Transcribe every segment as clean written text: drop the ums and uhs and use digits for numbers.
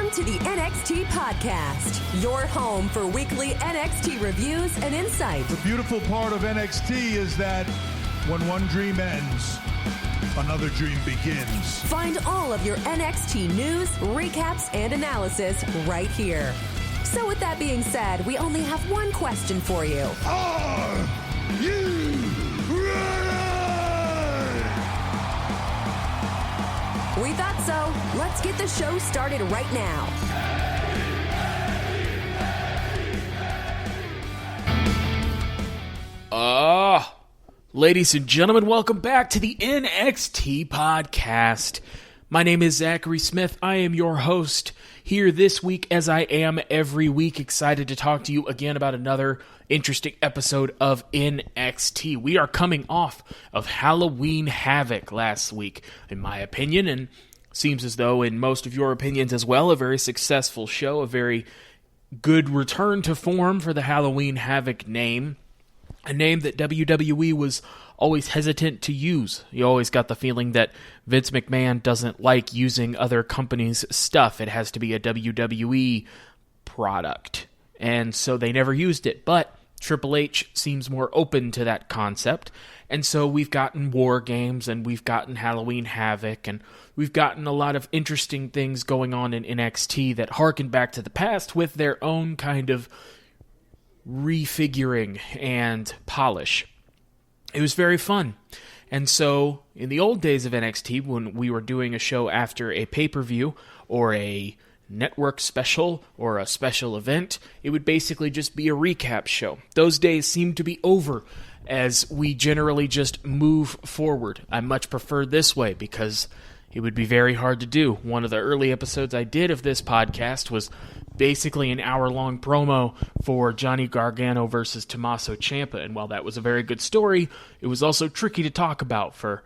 Welcome to the NXT Podcast, your home for weekly NXT reviews and insight. The beautiful part of NXT is that when one dream ends, another dream begins. Find all of your NXT news, recaps, and analysis right here. So with that being said, we only have one question for you. Are you ready? We thought so. Let's get the show started right now. Ladies and gentlemen, welcome back to the NXT Podcast. My name is Zachary Smith. I am your host here this week, as I am every week. Excited to talk to you again about another interesting episode of NXT. We are coming off of Halloween Havoc last week, in my opinion, and seems as though in most of your opinions as well, a very successful show, a very good return to form for the Halloween Havoc name. A name that WWE was always hesitant to use. You always got the feeling that Vince McMahon doesn't like using other companies' stuff. It has to be a WWE product. And so they never used it. But Triple H seems more open to that concept. And so we've gotten War Games, and we've gotten Halloween Havoc, and we've gotten a lot of interesting things going on in NXT that harken back to the past with their own kind of refiguring and polish. It was very fun. And so, in the old days of NXT, when we were doing a show after a pay-per-view or a network special or a special event, it would basically just be a recap show. Those days seem to be over as we generally just move forward. I much prefer this way because it would be very hard to do. One of the early episodes I did of this podcast was basically an hour-long promo for Johnny Gargano versus Tommaso Ciampa, and while that was a very good story, it was also tricky to talk about for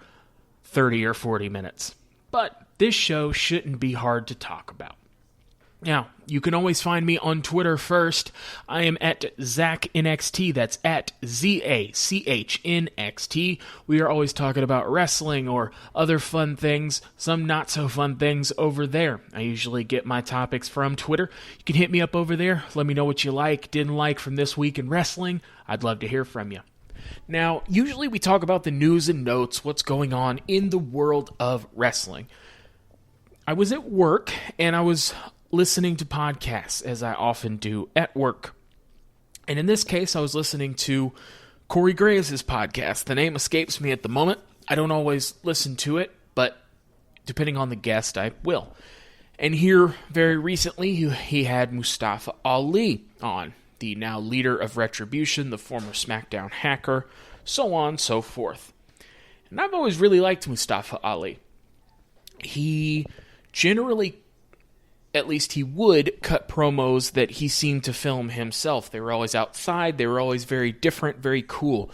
30 or 40 minutes. But this show shouldn't be hard to talk about. Now, you can always find me on Twitter first. I am at ZachNXT. That's at ZACHNXT. We are always talking about wrestling or other fun things, some not so fun things over there. I usually get my topics from Twitter. You can hit me up over there. Let me know what you like, didn't like from this week in wrestling. I'd love to hear from you. Now, usually we talk about the news and notes, what's going on in the world of wrestling. I was at work, and I was listening to podcasts, as I often do at work. And in this case, I was listening to Corey Graves' podcast. The name escapes me at the moment. I don't always listen to it, but depending on the guest, I will. And here, very recently, he had Mustafa Ali on, the now leader of Retribution, the former SmackDown hacker, so on and so forth. And I've always really liked Mustafa Ali. He generally, at least he would, cut promos that he seemed to film himself. They were always outside. They were always very different, very cool.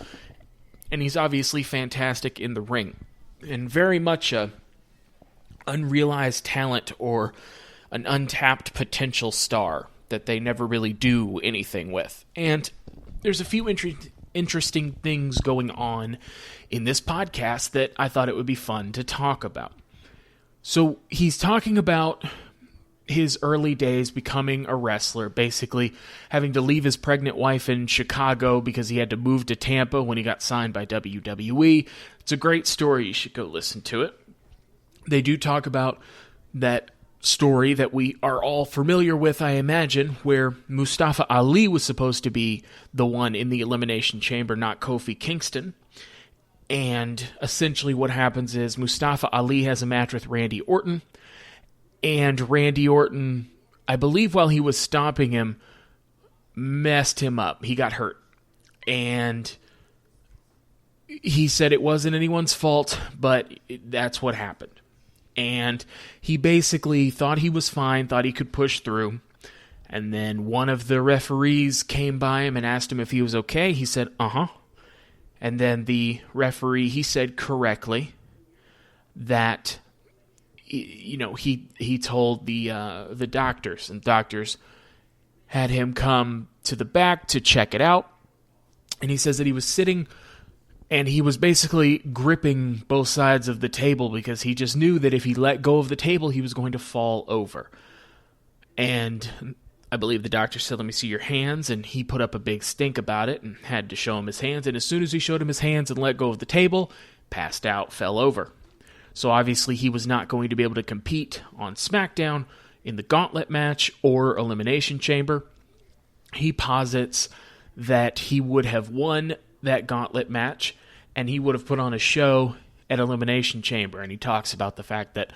And he's obviously fantastic in the ring. And very much a unrealized talent or an untapped potential star that they never really do anything with. And there's a few interesting things going on in this podcast that I thought it would be fun to talk about. So he's talking about his early days becoming a wrestler, basically having to leave his pregnant wife in Chicago because he had to move to Tampa when he got signed by WWE. It's a great story. You should go listen to it. They do talk about that story that we are all familiar with, I imagine, where Mustafa Ali was supposed to be the one in the Elimination Chamber, not Kofi Kingston. And essentially what happens is Mustafa Ali has a match with Randy Orton, and Randy Orton, I believe while he was stomping him, messed him up. He got hurt. And he said it wasn't anyone's fault, but that's what happened. And he basically thought he was fine, thought he could push through. And then one of the referees came by him and asked him if he was okay. He said, uh-huh. And then the referee, he said correctly that, you know, he told the doctors, and doctors had him come to the back to check it out. And he says that he was sitting and he was basically gripping both sides of the table because he just knew that if he let go of the table, he was going to fall over. And I believe the doctor said, let me see your hands, and he put up a big stink about it and had to show him his hands. And as soon as he showed him his hands and let go of the table, passed out, fell over. So obviously he was not going to be able to compete on SmackDown in the gauntlet match or Elimination Chamber. He posits that he would have won that gauntlet match and he would have put on a show at Elimination Chamber. And he talks about the fact that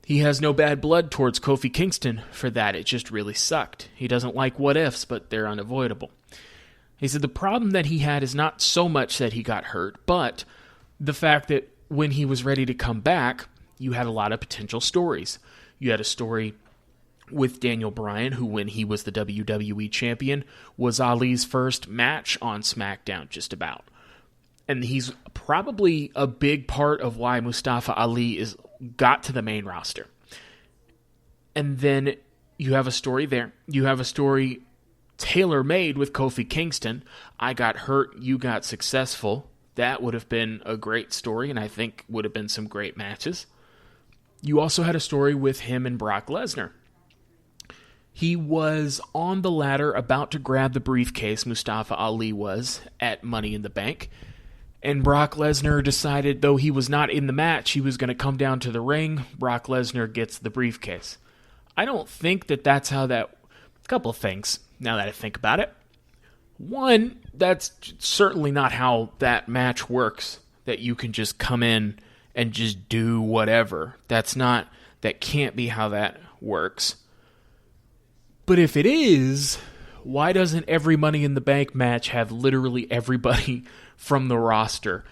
he has no bad blood towards Kofi Kingston for that. It just really sucked. He doesn't like what ifs, but they're unavoidable. He said the problem that he had is not so much that he got hurt, but the fact that when he was ready to come back, you had a lot of potential stories. You had a story with Daniel Bryan, who when he was the WWE champion, was Ali's first match on SmackDown, just about. And he's probably a big part of why Mustafa Ali got to the main roster. And then you have a story there. You have a story tailor-made with Kofi Kingston. I got hurt, you got successful. That would have been a great story, and I think would have been some great matches. You also had a story with him and Brock Lesnar. He was on the ladder about to grab the briefcase, Mustafa Ali was, at Money in the Bank. And Brock Lesnar decided, though he was not in the match, he was going to come down to the ring. Brock Lesnar gets the briefcase. I don't think that that's how that... A couple of things, now that I think about it. One, that's certainly not how that match works, that you can just come in and just do whatever. That can't be how that works. But if it is, why doesn't every Money in the Bank match have literally everybody from the roster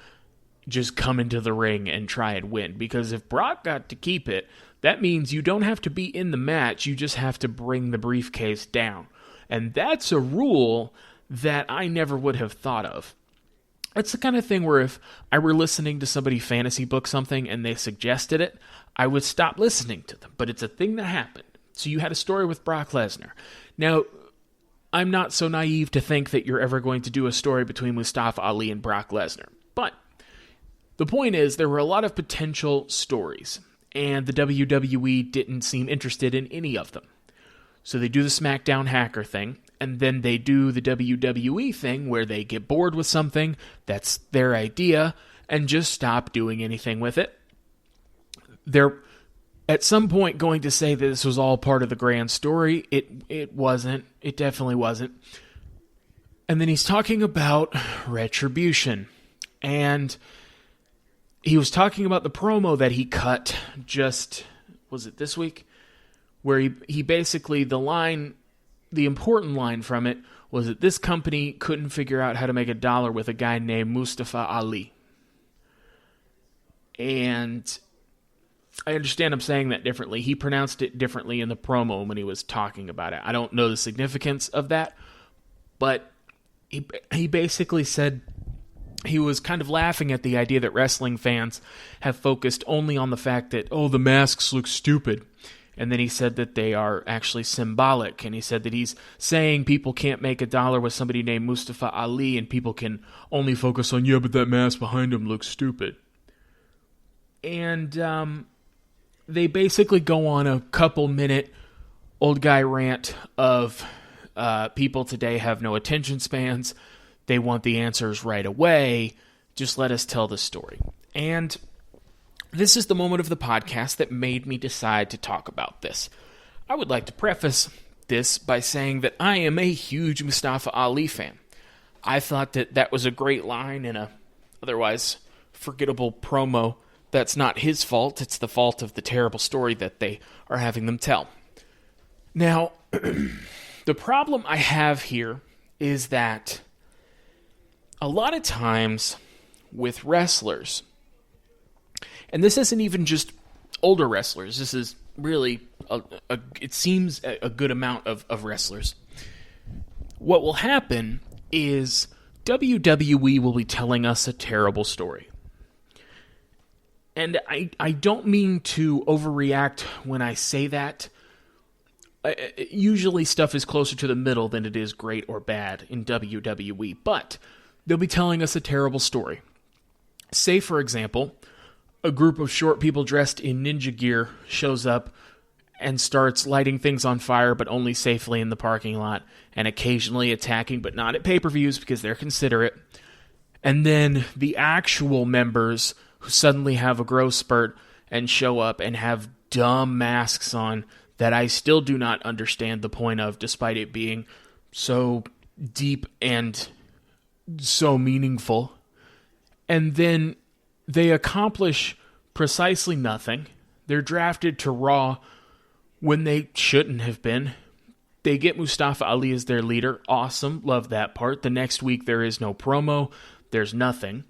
just come into the ring and try and win? Because if Brock got to keep it, that means you don't have to be in the match, you just have to bring the briefcase down. And that's a rule that I never would have thought of. It's the kind of thing where if I were listening to somebody fantasy book something and they suggested it, I would stop listening to them. But it's a thing that happened. So you had a story with Brock Lesnar. Now, I'm not so naive to think that you're ever going to do a story between Mustafa Ali and Brock Lesnar. But the point is, there were a lot of potential stories, and the WWE didn't seem interested in any of them. So they do the SmackDown hacker thing, and then they do the WWE thing where they get bored with something, that's their idea, and just stop doing anything with it. They're at some point going to say that this was all part of the grand story. It wasn't. It definitely wasn't. And then he's talking about retribution. And he was talking about the promo that he cut just, was it this week? Where he basically, the important line from it was that this company couldn't figure out how to make $1 with a guy named Mustafa Ali. And I understand I'm saying that differently. He pronounced it differently in the promo when he was talking about it. I don't know the significance of that, but he basically said he was kind of laughing at the idea that wrestling fans have focused only on the fact that, oh, the masks look stupid. And then he said that they are actually symbolic. And he said that he's saying people can't make $1 with somebody named Mustafa Ali and people can only focus on, yeah, but that mask behind him looks stupid. And they basically go on a couple-minute old guy rant of people today have no attention spans. They want the answers right away. Just let us tell the story. And this is the moment of the podcast that made me decide to talk about this. I would like to preface this by saying that I am a huge Mustafa Ali fan. I thought that that was a great line in a otherwise forgettable promo. That's not his fault. It's the fault of the terrible story that they are having them tell. Now, the problem I have here is that a lot of times with wrestlers, and this isn't even just older wrestlers, this is really, it seems a good amount of wrestlers. What will happen is WWE will be telling us a terrible story. And I don't mean to overreact when I say that. Usually stuff is closer to the middle than it is great or bad in WWE, but they'll be telling us a terrible story. Say, for example, a group of short people dressed in ninja gear shows up and starts lighting things on fire, but only safely in the parking lot, and occasionally attacking, but not at pay-per-views because they're considerate. And then the actual members who suddenly have a growth spurt and show up and have dumb masks on that I still do not understand the point of, despite it being so deep and so meaningful. And then they accomplish precisely nothing. They're drafted to Raw when they shouldn't have been. They get Mustafa Ali as their leader. Awesome. Love that part. The next week there is no promo. There's nothing.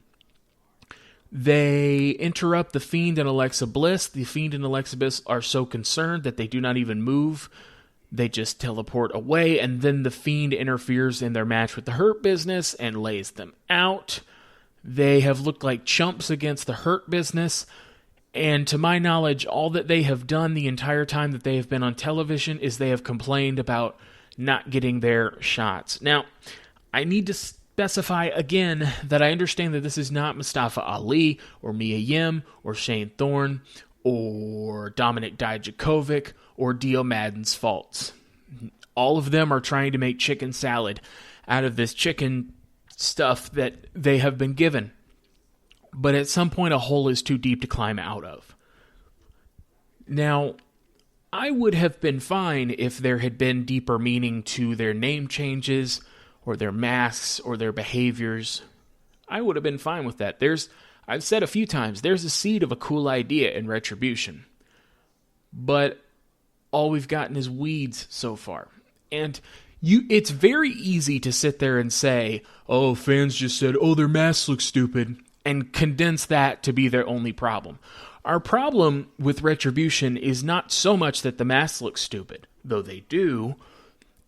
They interrupt The Fiend and Alexa Bliss. The Fiend and Alexa Bliss are so concerned that they do not even move. They just teleport away, and then The Fiend interferes in their match with the Hurt Business and lays them out. They have looked like chumps against the Hurt Business, and to my knowledge, all that they have done the entire time that they have been on television is they have complained about not getting their shots. Now, I need to specify again that I understand that this is not Mustafa Ali or Mia Yim or Shane Thorne or Dominik Dijakovic or Dio Madden's faults. All of them are trying to make chicken salad out of this chicken stuff that they have been given. But at some point, a hole is too deep to climb out of. Now, I would have been fine if there had been deeper meaning to their name changes or their masks or their behaviors. I would have been fine with that. I've said a few times, there's a seed of a cool idea in Retribution. But all we've gotten is weeds so far. And it's very easy to sit there and say, oh, fans just said, oh, their masks look stupid, and condense that to be their only problem. Our problem with Retribution is not so much that the masks look stupid, though they do.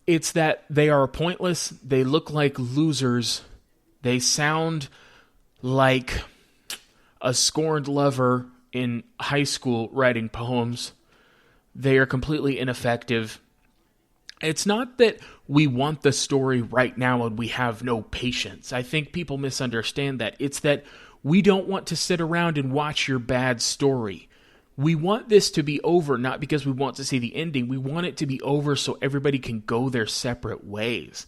It's that they are pointless, they look like losers, they sound like a scorned lover in high school writing poems. They are completely ineffective. It's not that we want the story right now and we have no patience. I think people misunderstand that. It's that we don't want to sit around and watch your bad story. We want this to be over, not because we want to see the ending. We want it to be over so everybody can go their separate ways.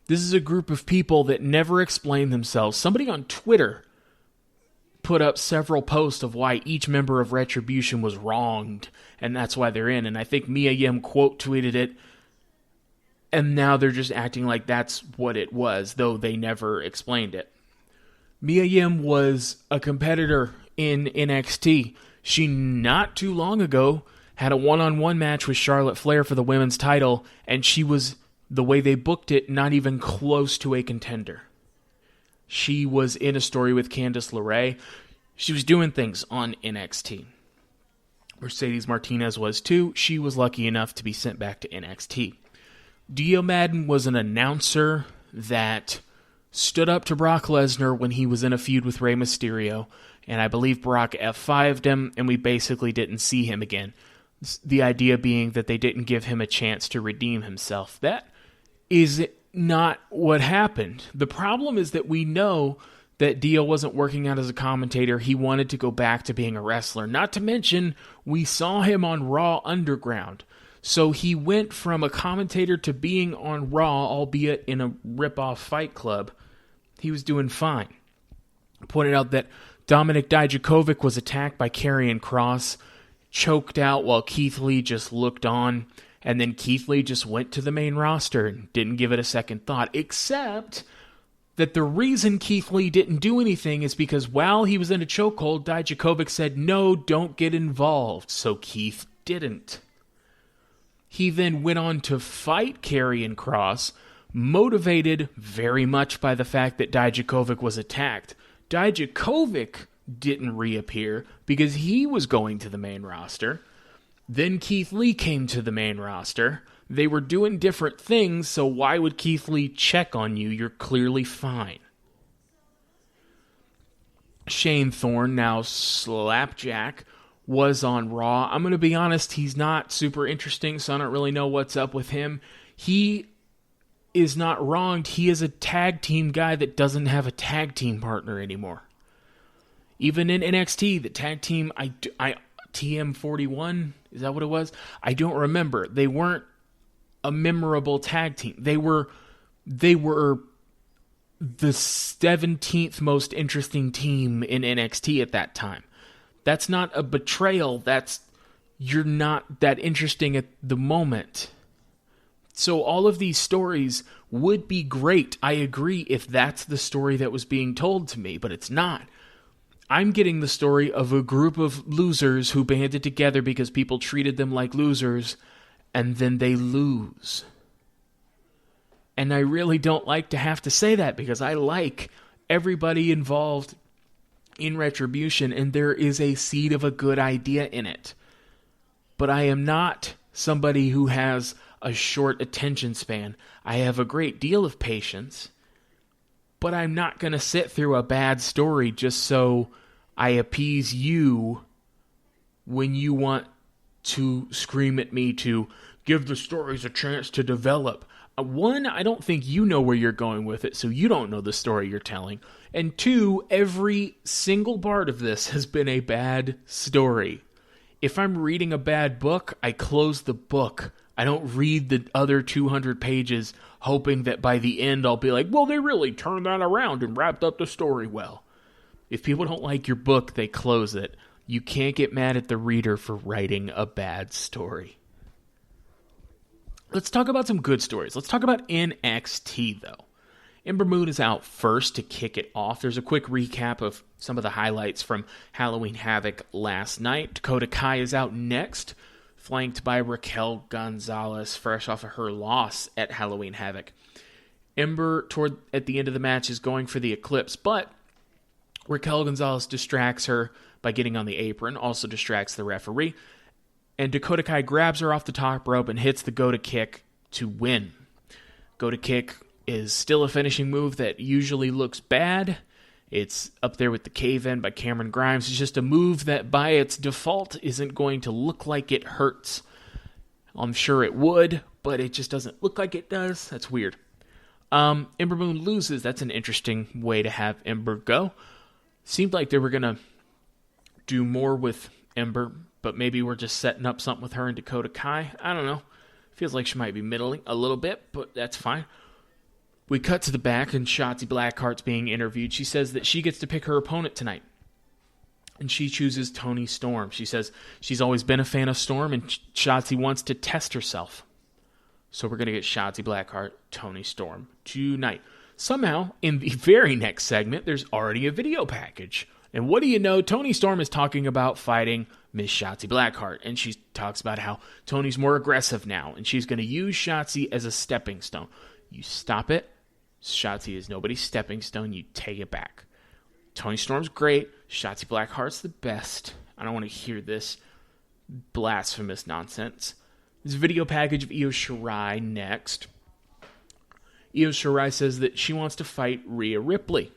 This is a group of people that never explain themselves. Somebody on Twitter put up several posts of why each member of Retribution was wronged, and that's why they're in. And I think Mia Yim quote tweeted it, and now they're just acting like that's what it was, though they never explained it. Mia Yim was a competitor in NXT. She, not too long ago, had a one-on-one match with Charlotte Flair for the women's title, and she was, the way they booked it, not even close to a contender. She was in a story with Candice LeRae. She was doing things on NXT. Mercedes Martinez was too. She was lucky enough to be sent back to NXT. Dio Madden was an announcer that stood up to Brock Lesnar when he was in a feud with Rey Mysterio, and I believe Brock F5'd him, and we basically didn't see him again. The idea being that they didn't give him a chance to redeem himself. That is not what happened. The problem is that we know that Dio wasn't working out as a commentator. He wanted to go back to being a wrestler. Not to mention, we saw him on Raw Underground. So he went from a commentator to being on Raw, albeit in a rip-off Fight Club. He was doing fine. Pointed out that Dominik Dijakovic was attacked by Karrion Kross, choked out while Keith Lee just looked on, and then Keith Lee just went to the main roster and didn't give it a second thought, except that the reason Keith Lee didn't do anything is because while he was in a chokehold, Dijakovic said, no, don't get involved, so Keith didn't. He then went on to fight Karrion Kross, motivated very much by the fact that Dijakovic was attacked. Dijakovic didn't reappear because he was going to the main roster. Then Keith Lee came to the main roster. They were doing different things, so why would Keith Lee check on you? You're clearly fine. Shane Thorne, now Slapjack, was on Raw. I'm going to be honest, he's not super interesting, so I don't really know what's up with him. He is not wronged. He is a tag team guy that doesn't have a tag team partner anymore. Even in NXT, the tag team, TM41, is that what it was? I don't remember. They weren't a memorable tag team. They were the 17th most interesting team in NXT at that time. That's not a betrayal. You're not that interesting at the moment. So all of these stories would be great. I agree if that's the story that was being told to me, but it's not. I'm getting the story of a group of losers who banded together because people treated them like losers, and then they lose. And I really don't like to have to say that because I like everybody involved in Retribution, and there is a seed of a good idea in it. But I am not somebody who has a short attention span. I have a great deal of patience, but I'm not going to sit through a bad story just so I appease you when you want to scream at me to give the stories a chance to develop. One, I don't think you know where you're going with it, so you don't know the story you're telling. And two, every single part of this has been a bad story. If I'm reading a bad book, I close the book. I don't read the other 200 pages hoping that by the end I'll be like, well, they really turned that around and wrapped up the story well. If people don't like your book, they close it. You can't get mad at the reader for writing a bad story. Let's talk about some good stories. Let's talk about NXT, though. Ember Moon is out first to kick it off. There's a quick recap of some of the highlights from Halloween Havoc last night. Dakota Kai is out next, flanked by Raquel Gonzalez, fresh off of her loss at Halloween Havoc. Ember, at the end of the match, is going for the Eclipse, but Raquel Gonzalez distracts her by getting on the apron, also distracts the referee, and Dakota Kai grabs her off the top rope and hits the Goda Kick to win. Goda Kick is still a finishing move that usually looks bad. It's up there with the cave-in by Cameron Grimes. It's just a move that by its default isn't going to look like it hurts. I'm sure it would, but it just doesn't look like it does. That's weird. Ember Moon loses. That's an interesting way to have Ember go. Seemed like they were going to do more with Ember, but maybe we're just setting up something with her and Dakota Kai. I don't know. Feels like she might be middling a little bit, but that's fine. We cut to the back, and Shotzi Blackheart's being interviewed. She says that she gets to pick her opponent tonight, and she chooses Toni Storm. She says she's always been a fan of Storm, and Shotzi wants to test herself. So we're going to get Shotzi Blackheart, Toni Storm tonight. Somehow, in the very next segment, there's already a video package. And what do you know? Toni Storm is talking about fighting Miss Shotzi Blackheart, and she talks about how Toni's more aggressive now, and she's going to use Shotzi as a stepping stone. You stop it. Shotzi is nobody's stepping stone. You take it back. Toni Storm's great. Shotzi Blackheart's the best. I don't want to hear this blasphemous nonsense. There's a video package of Io Shirai next. Io Shirai says that she wants to fight Rhea Ripley.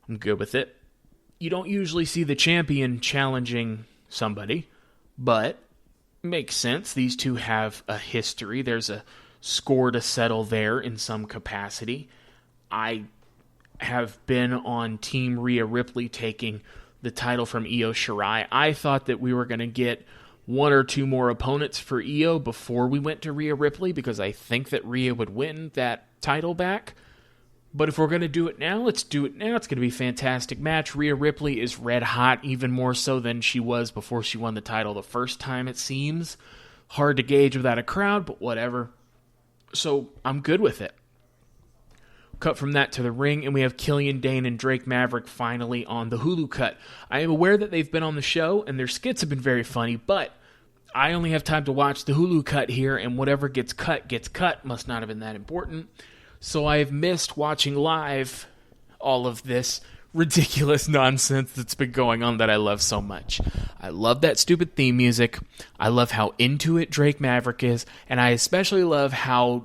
I'm good with it. You don't usually see the champion challenging somebody, but it makes sense. These two have a history. There's a score to settle there in some capacity. I have been on Team Rhea Ripley taking the title from Io Shirai. I thought that we were going to get one or two more opponents for Io before we went to Rhea Ripley because I think that Rhea would win that title back. But if we're going to do it now, let's do it now. It's going to be a fantastic match. Rhea Ripley is red hot, even more so than she was before she won the title the first time, it seems. Hard to gauge without a crowd, but whatever. So I'm good with it. Cut from that to the ring, and we have Killian Dane and Drake Maverick finally on the Hulu cut. I am aware that they've been on the show, and their skits have been very funny, but I only have time to watch the Hulu cut here, and whatever gets cut. Must not have been that important. So I have missed watching live all of this ridiculous nonsense that's been going on that I love so much. I love that stupid theme music. I love how into it Drake Maverick is, and I especially love how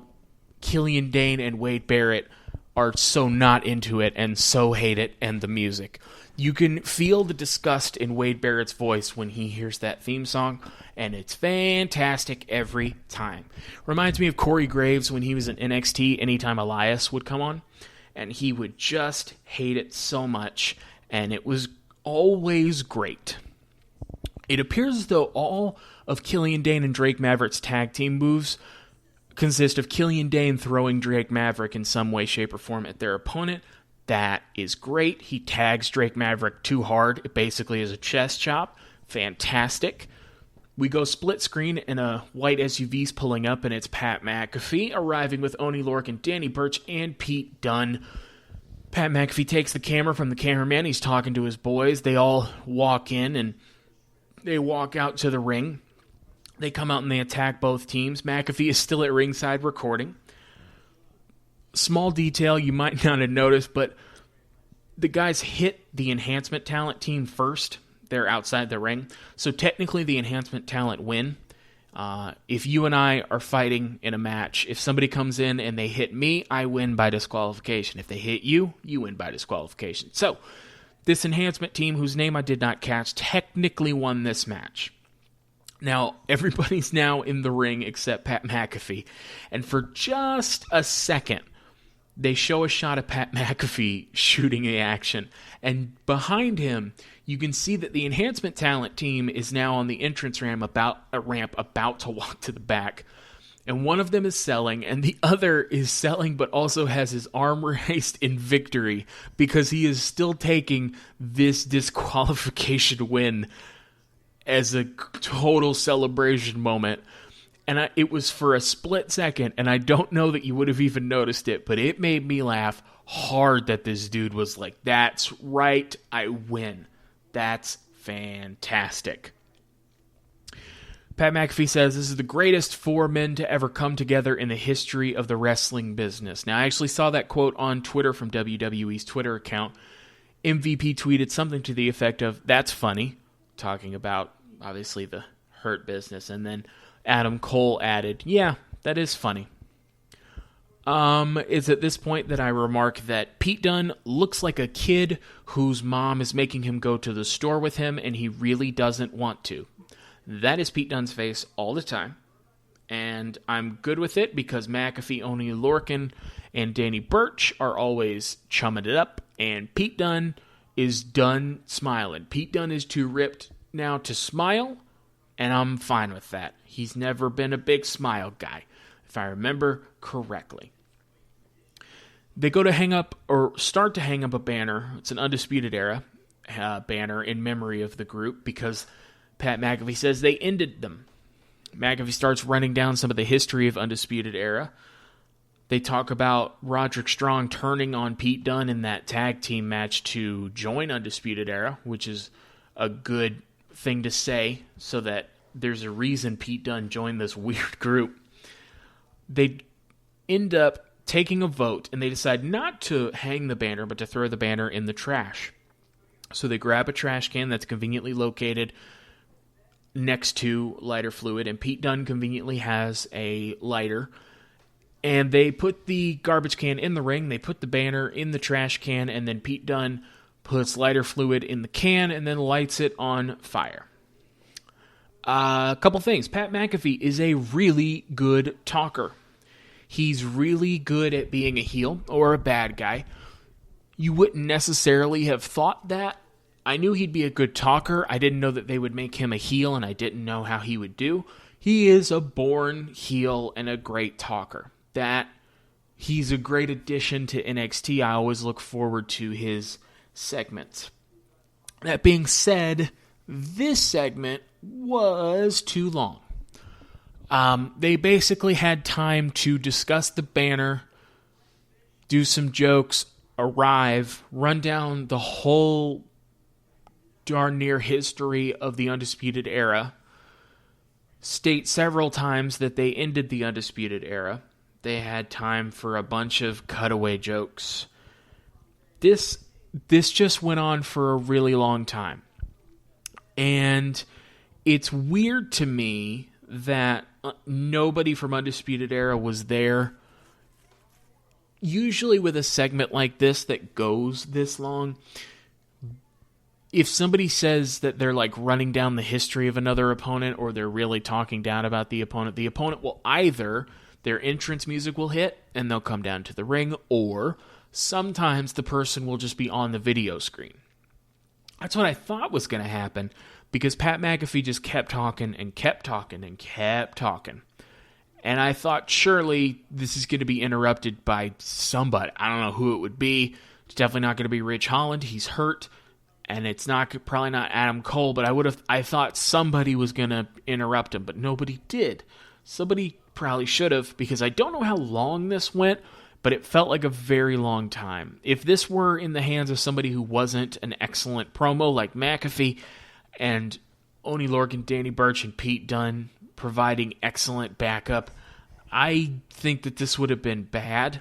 Killian Dane and Wade Barrett are so not into it and so hate it and the music. You can feel the disgust in Wade Barrett's voice when he hears that theme song, and it's fantastic every time. Reminds me of Corey Graves when he was in NXT anytime Elias would come on, and he would just hate it so much, and it was always great. It appears as though all of Killian Dane and Drake Maverick's tag team moves consist of Killian Dane throwing Drake Maverick in some way, shape, or form at their opponent. That is great. He tags Drake Maverick too hard. It basically is a chest chop. Fantastic. We go split screen and a white SUV's pulling up, and it's Pat McAfee arriving with Oney Lorcan, Danny Burch, and Pete Dunne. Pat McAfee takes the camera from the cameraman. He's talking to his boys. They all walk in, and they walk out to the ring. They come out and they attack both teams. McAfee is still at ringside recording. Small detail you might not have noticed, but the guys hit the enhancement talent team first. They're outside the ring. So technically the enhancement talent win. If you and I are fighting in a match, if somebody comes in and they hit me, I win by disqualification. If they hit you, you win by disqualification. So this enhancement team, whose name I did not catch, technically won this match. Now, everybody's now in the ring except Pat McAfee. And for just a second, they show a shot of Pat McAfee shooting the action. And behind him, you can see that the enhancement talent team is now on the entrance ramp about to walk to the back. And one of them is selling, and the other is selling but also has his arm raised in victory because he is still taking this disqualification win as a total celebration moment. And it was for a split second, and I don't know that you would have even noticed it, but it made me laugh hard that this dude was like, that's right, I win. That's fantastic. Pat McAfee says this is the greatest four men to ever come together in the history of the wrestling business. Now, I actually saw that quote on Twitter from WWE's Twitter account. MVP tweeted something to the effect of, that's funny, talking about, obviously, the Hurt Business, and then Adam Cole added, yeah, that is funny. It's at this point that I remark that Pete Dunne looks like a kid whose mom is making him go to the store with him and he really doesn't want to. That is Pete Dunne's face all the time. And I'm good with it because McAfee, Oney Lorcan, and Danny Burch are always chumming it up. And Pete Dunne is done smiling. Pete Dunne is too ripped now to smile, and I'm fine with that. He's never been a big smile guy, if I remember correctly. They go to hang up, or start to hang up a banner. It's an Undisputed Era banner in memory of the group because Pat McAfee says they ended them. McAfee starts running down some of the history of Undisputed Era. They talk about Roderick Strong turning on Pete Dunne in that tag team match to join Undisputed Era, which is a good thing to say so that there's a reason Pete Dunne joined this weird group. They end up taking a vote, and they decide not to hang the banner, but to throw the banner in the trash. So they grab a trash can that's conveniently located next to lighter fluid, and Pete Dunne conveniently has a lighter. And they put the garbage can in the ring, they put the banner in the trash can, and then Pete Dunne puts lighter fluid in the can and then lights it on fire. A couple things. Pat McAfee is a really good talker. He's really good at being a heel or a bad guy. You wouldn't necessarily have thought that. I knew he'd be a good talker. I didn't know that they would make him a heel, and I didn't know how he would do. He is a born heel and a great talker. He's a great addition to NXT. I always look forward to his segments. That being said, this segment was too long. They basically had time to discuss the banner, do some jokes, arrive, run down the whole darn near history of the Undisputed Era, state several times that they ended the Undisputed Era. They had time for a bunch of cutaway jokes. This just went on for a really long time. And it's weird to me that nobody from Undisputed Era was there. Usually with a segment like this that goes this long, if somebody says that they're like running down the history of another opponent or they're really talking down about the opponent will either, their entrance music will hit and they'll come down to the ring, or sometimes the person will just be on the video screen. That's what I thought was going to happen, because Pat McAfee just kept talking and kept talking and kept talking. And I thought, surely this is going to be interrupted by somebody. I don't know who it would be. It's definitely not going to be Rich Holland. He's hurt. And it's probably not Adam Cole, but I thought somebody was going to interrupt him, but nobody did. Somebody probably should have, because I don't know how long this went, but it felt like a very long time. If this were in the hands of somebody who wasn't an excellent promo like McAfee, and Oney Lorcan, Danny Burch, and Pete Dunne providing excellent backup, I think that this would have been bad.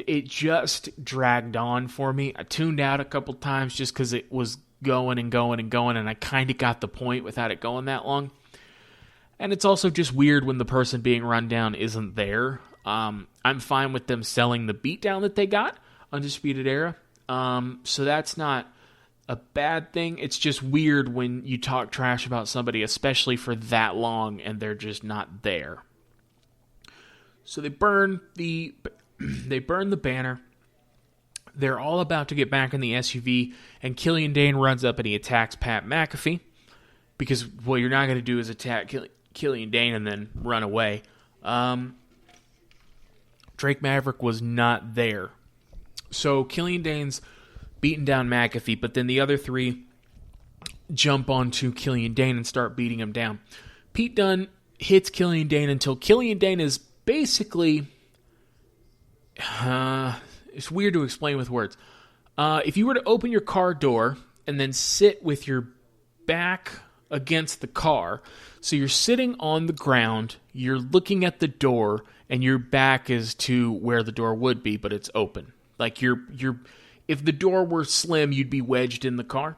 It just dragged on for me. I tuned out a couple times just because it was going and going and going, and I kind of got the point without it going that long. And it's also just weird when the person being run down isn't there. I'm fine with them selling the beatdown that they got, Undisputed Era. So that's not a bad thing. It's just weird when you talk trash about somebody, especially for that long, and they're just not there. So they burn the banner. They're all about to get back in the SUV, and Killian Dane runs up and he attacks Pat McAfee, because what you're not going to do is attack Killian Dane and then run away. Drake Maverick was not there. So Killian Dane's beating down McAfee, but then the other three jump onto Killian Dane and start beating him down. Pete Dunne hits Killian Dane until Killian Dane is basically... it's weird to explain with words. If you were to open your car door and then sit with your back against the car, so you're sitting on the ground, you're looking at the door, and your back is to where the door would be, but it's open. Like if the door were slim, you'd be wedged in the car.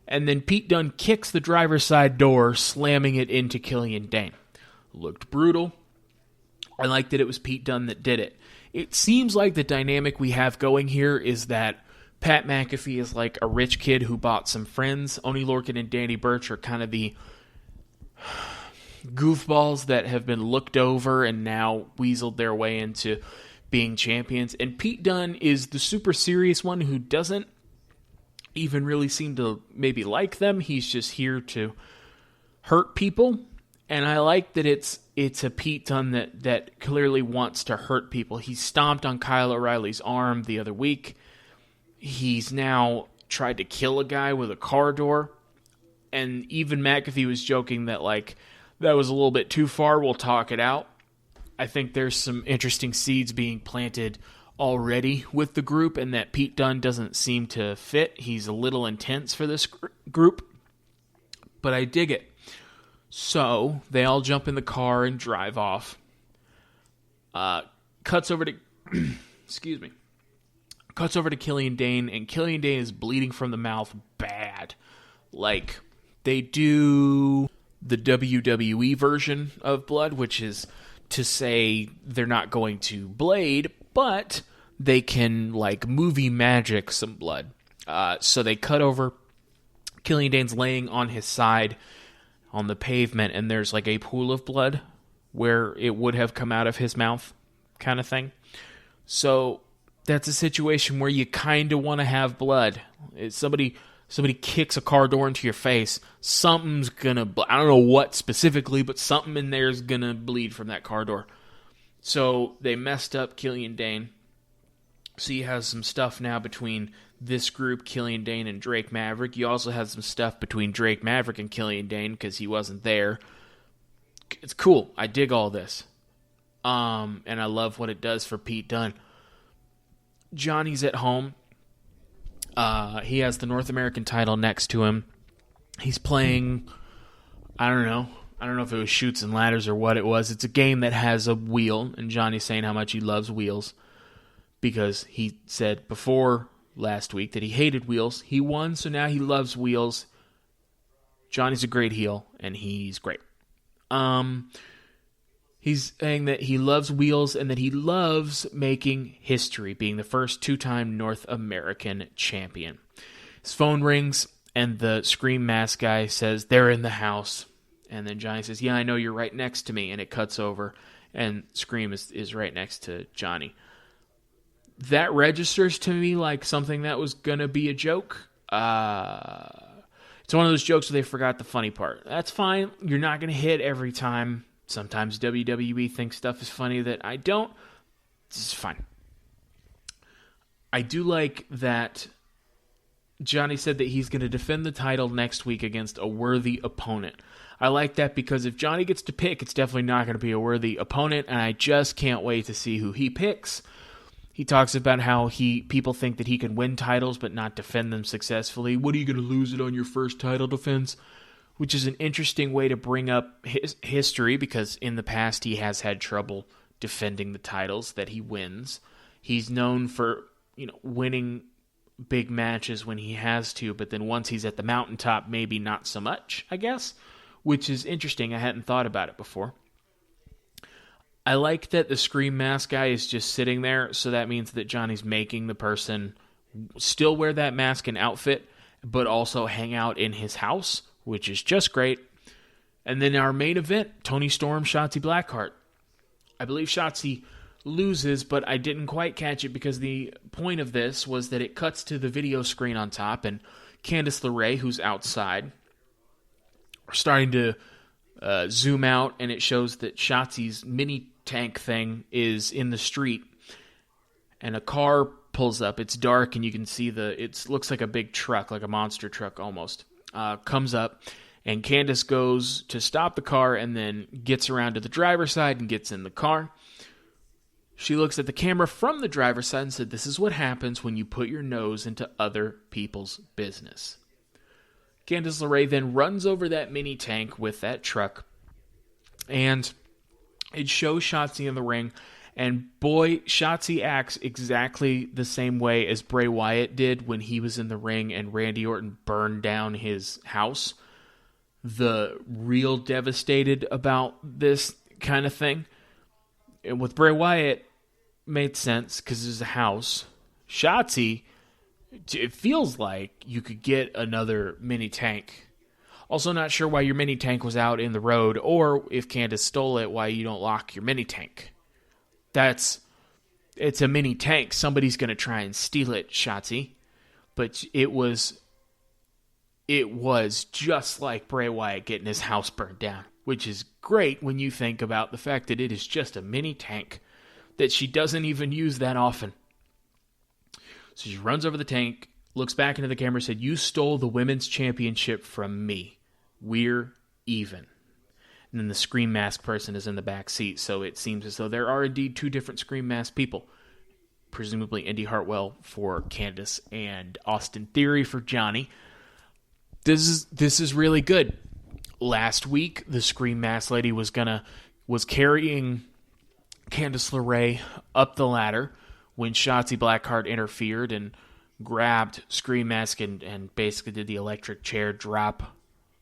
And then Pete Dunne kicks the driver's side door, slamming it into Killian Dane. Looked brutal. I liked that it was Pete Dunne that did it. It seems like the dynamic we have going here is that Pat McAfee is like a rich kid who bought some friends. Oney Lorcan and Danny Burch are kind of the goofballs that have been looked over and now weaseled their way into being champions. And Pete Dunne is the super serious one who doesn't even really seem to maybe like them. He's just here to hurt people. And I like that it's a Pete Dunne that clearly wants to hurt people. He stomped on Kyle O'Reilly's arm the other week. He's now tried to kill a guy with a car door. And even McAfee was joking that, like, that was a little bit too far. We'll talk it out. I think there's some interesting seeds being planted already with the group, and that Pete Dunne doesn't seem to fit. He's a little intense for this group, but I dig it. So they all jump in the car and drive off. Cuts over to Cuts over to Killian Dane, and Killian Dane is bleeding from the mouth bad. Like, they do the WWE version of blood, which is to say they're not going to blade, but they can, like, movie magic some blood. So they cut over. Killian Dane's laying on his side on the pavement, and there's like a pool of blood where it would have come out of his mouth, kind of thing. So that's a situation where you kind of want to have blood. It's somebody kicks a car door into your face, something's gonna I don't know what specifically, but something in there is gonna bleed from that car door. So they messed up Killian Dane. So you have some stuff now between this group, Killian Dane and Drake Maverick. You also have some stuff between Drake Maverick and Killian Dane because he wasn't there. It's cool. I dig all this. And I love what it does for Pete Dunne. Johnny's at home. He has the North American title next to him. He's playing, I don't know if it was Chutes and Ladders or what it was. It's a game that has a wheel, and Johnny's saying how much he loves wheels because he said before last week that he hated wheels. He won, so now he loves wheels. Johnny's a great heel, and he's great. He's saying that he loves wheels and that he loves making history, being the first two-time North American champion. His phone rings, and the Scream mask guy says, "They're in the house." And then Johnny says, "Yeah, I know, you're right next to me." And it cuts over, and Scream is right next to Johnny. that registers to me like something that was going to be a joke. It's one of those jokes where they forgot the funny part. That's fine. You're not going to hit every time. Sometimes WWE thinks stuff is funny that I don't. This is fine. I do like that Johnny said that he's going to defend the title next week against a worthy opponent. I like that because if Johnny gets to pick, it's definitely not going to be a worthy opponent, and I just can't wait to see who he picks. He talks about how people think that he can win titles but not defend them successfully. What are you going to lose it on your first title defense? Which is an interesting way to bring up his history, because in the past he has had trouble defending the titles that he wins. He's known for, winning big matches when he has to, but then once he's at the mountaintop, maybe not so much, I guess, which is interesting. I hadn't thought about it before. I like that the Scream Mask guy is just sitting there, so that means that Johnny's making the person still wear that mask and outfit, but also hang out in his house, which is just great. And then our main event, Toni Storm, Shotzi Blackheart. I believe Shotzi loses, but I didn't quite catch it because the point of this was that it cuts to the video screen on top, and Candice LeRae, who's outside, are starting to zoom out, and it shows that Shotzi's mini tank thing is in the street, and a car pulls up. It's dark, and you can see it looks like a big truck, like a monster truck almost, comes up, and Candice goes to stop the car and then gets around to the driver's side and gets in the car. She looks at the camera from the driver's side and said, "This is what happens when you put your nose into other people's business." Candice LeRae then runs over that mini tank with that truck, and it shows Shotzi in the ring, and boy, Shotzi acts exactly the same way as Bray Wyatt did when he was in the ring and Randy Orton burned down his house. The real devastated about this kind of thing. And with Bray Wyatt, made sense because it's a house. Shotzi, it feels like you could get another mini tank. Also not sure why your mini tank was out in the road, or if Candice stole it, why you don't lock your mini tank. It's a mini tank. Somebody's going to try and steal it, Shotzi. But it was just like Bray Wyatt getting his house burned down, which is great when you think about the fact that it is just a mini tank that she doesn't even use that often. So she runs over the tank, looks back into the camera, said, "You stole the women's championship from me. We're even." And then the Scream Mask person is in the back seat, so it seems as though there are indeed two different Scream Mask people. Presumably Indy Hartwell for Candice and Austin Theory for Johnny. This is really good. Last week, the Scream Mask lady was carrying Candice LeRae up the ladder when Shotzi Blackheart interfered and grabbed Scream Mask and basically did the electric chair drop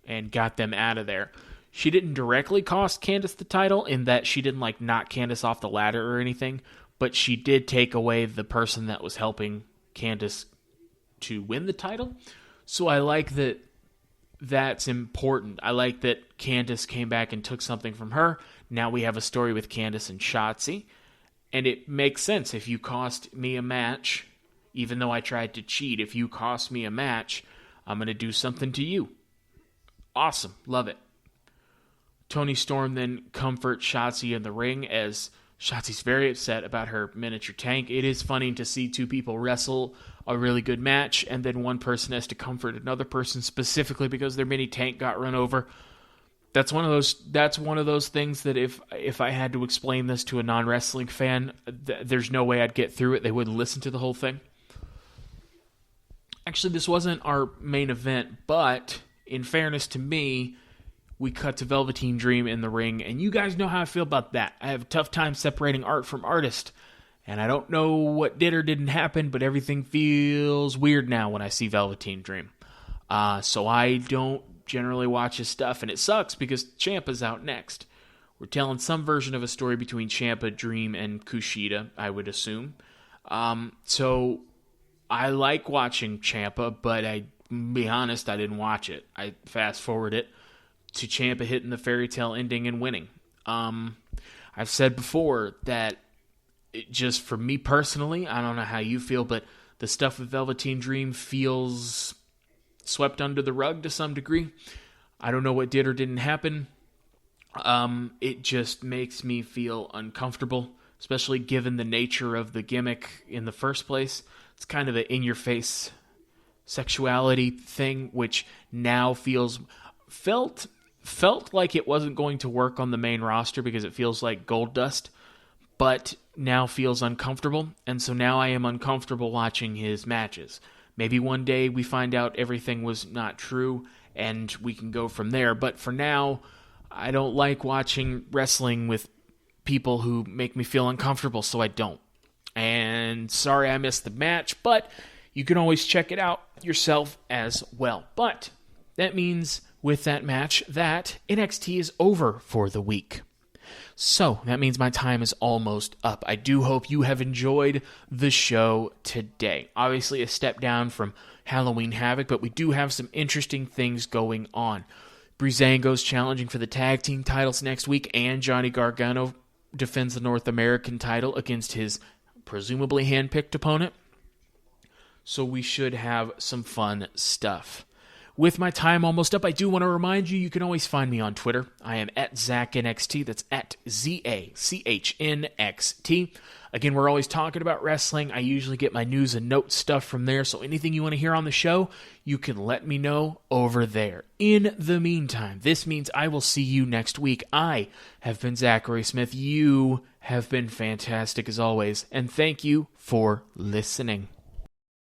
and got them out of there. She didn't directly cost Candice the title in that she didn't knock Candice off the ladder or anything, but she did take away the person that was helping Candice to win the title. So I like that. That's important. I like that Candice came back and took something from her. Now we have a story with Candice and Shotzi. And it makes sense. If you cost me a match, even though I tried to cheat, if you cost me a match, I'm going to do something to you. Awesome. Love it. Toni Storm then comforts Shotzi in the ring as Shotzi's very upset about her miniature tank. It is funny to see two people wrestle a really good match, and then one person has to comfort another person specifically because their mini tank got run over. That's one of those things that if I had to explain this to a non-wrestling fan, there's no way I'd get through it. They wouldn't listen to the whole thing. Actually, this wasn't our main event, but in fairness to me, we cut to Velveteen Dream in the ring, and you guys know how I feel about that. I have a tough time separating art from artist, and I don't know what did or didn't happen, but everything feels weird now when I see Velveteen Dream. So I don't generally watch his stuff, and it sucks because Ciampa's out next. We're telling some version of a story between Ciampa, Dream, and Kushida, I would assume. So I like watching Ciampa, but be honest, I didn't watch it. I fast-forward it to Ciampa hitting the fairy tale ending and winning. I've said before that just for me personally, I don't know how you feel, but the stuff with Velveteen Dream feels swept under the rug to some degree. I don't know what did or didn't happen. It just makes me feel uncomfortable, especially given the nature of the gimmick in the first place. It's kind of an in-your-face sexuality thing, which now felt like it wasn't going to work on the main roster because it feels like gold dust, but now feels uncomfortable, and so now I am uncomfortable watching his matches. Maybe one day we find out everything was not true, and we can go from there, but for now, I don't like watching wrestling with people who make me feel uncomfortable, so I don't. And sorry I missed the match, but you can always check it out yourself as well. But that means with that match that NXT is over for the week. So that means my time is almost up. I do hope you have enjoyed the show today. Obviously a step down from Halloween Havoc, but we do have some interesting things going on. Breezango's challenging for the tag team titles next week, and Johnny Gargano defends the North American title against his presumably hand-picked opponent. So we should have some fun stuff. With my time almost up, I do want to remind you can always find me on Twitter. I am at ZachNXT. That's at ZACHNXT. Again, we're always talking about wrestling. I usually get my news and notes stuff from there, so anything you want to hear on the show, you can let me know over there. In the meantime, this means I will see you next week. I have been Zachary Smith. You have been fantastic as always, and thank you for listening.